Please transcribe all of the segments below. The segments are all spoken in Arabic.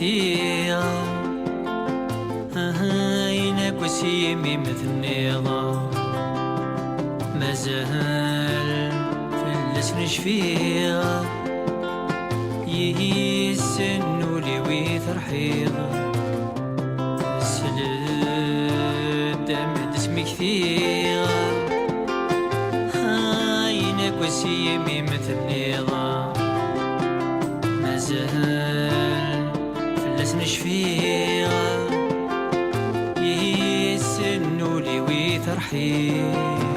كثيرة هاينك وسيمي مثنيضة مازال فلس نشفيغة يسنو لي ويثر حيضة سلد دم دسمي كثيرة هاينك وسيمي مثنيضة مازال فلس نشفيغة يسنو لي ويثر حيضة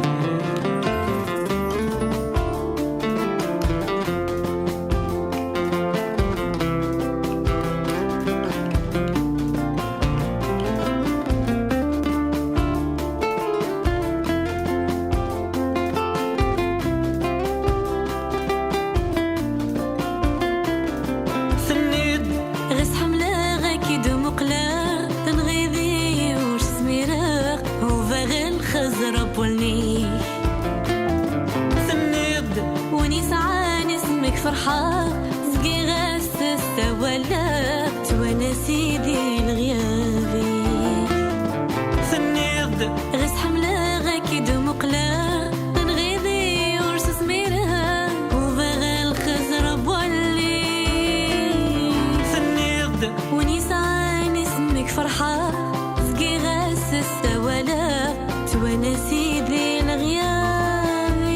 خزرب والني ثنيد ونيس عن اسمك فرحة زقي غاس السوالات وانا سيدي الغيابي ثنيد غس حملة غاكيد مقلة تنغيذي ورس سميرها وبغى الخزرب والني ثنيد ونيس عن اسمك فرحة زقي غاس السوالات وانا سيدي الغيابي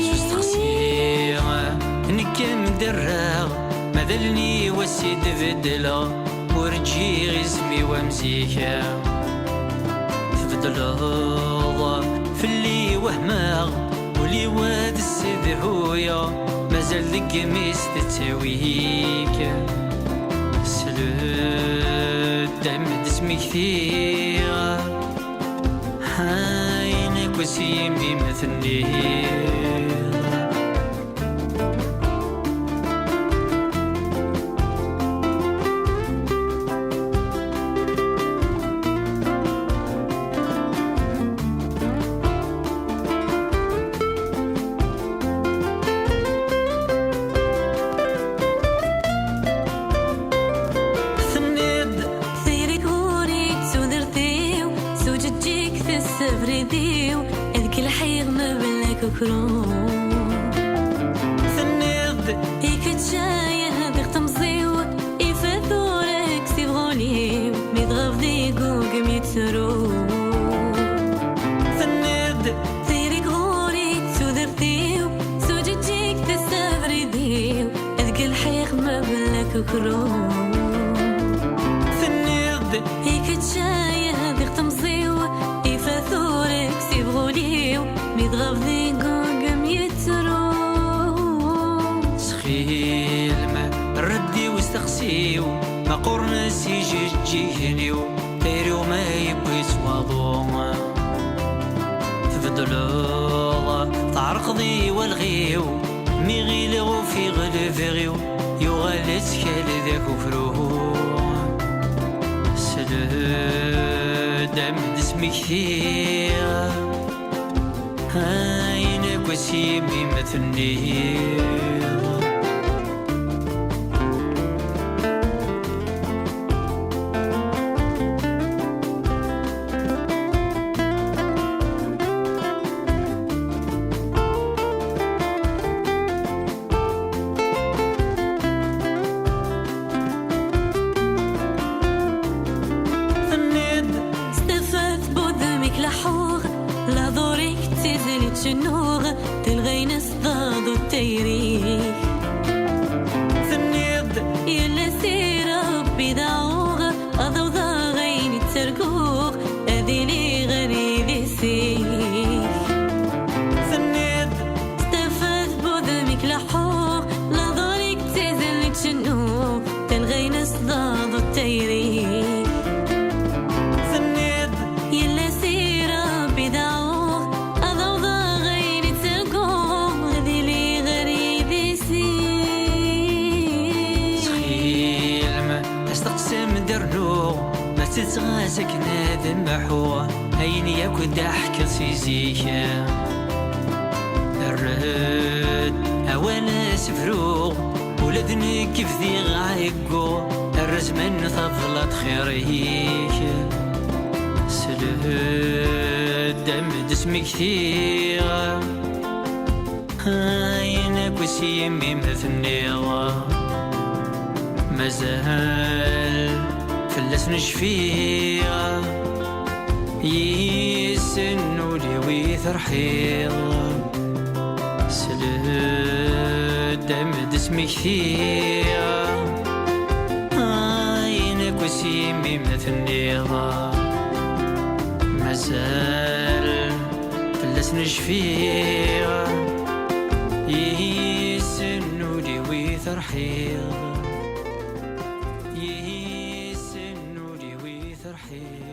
شو تخسيرة نكم دراغ مذلني وسيد بدلا ورجي غزمي ومزيكا تبدلا في اللي وهماغ ولي واد السذهويا مازال ذق ميس تتاويك سلود دم دسمي كثيرة هاينك وسيمي مثني سفريديو اذك الحيغ ما بلاك كروم ثنيد هيك تشايه هذيك تمزيو يفاثورك سيبغوني ميتغاف ديقو قم يتسرو ثنيد ثيري غوري تسودرتيو سوجتيك تسفريديو اذك الحيغ ما بلاك كروم ثنيد هيك تشايه هذيك تمزيو ثورك سيبغوليو ميتغاف ذيقو قم يترو سخيل ما ردي واستخسيو ما قرنس يجي تجينيو تيريو ما يبغي سواضو تفضل الله تعرق ذي والغيو مي غيلغو في غلفغيو يغالت كال ذاك وفروه دم دسمي كثيرة هاينك وسيمي مثني لا ضوريك تزلي تشنوغ تلغين صداد التيريخ ثنيد يلا سير ربي دعوغ أضوضا غيني ترقوغ أذي لي غريب السيخ ثنيد استفاد بوذمك لحوغ لا ضوريك تزلي تشنوغ تلغين صداد التيريخ يلا سير ربي دعوغ أضوضا غيني ترقوغ أذي لي غريب السيخ سخيل ما تستقسم درنوغ ما تتغاسك نادم محوة هين ياكو ضحك سيزيكا الرد أوانا سفروغ ولدني كيف ذي غايقو ورز من ثفلة خيريك سلود دم دسم كثير هاينك وسيمي مثنيضة مازال فلس نشفيها يسنو لي ويثر حيض سلود دم دسم كثير هاينك وسيمي مثنيضة مازال فلس نشفيها يسنو لي ويثر حيض يسنو لي ويثر حيض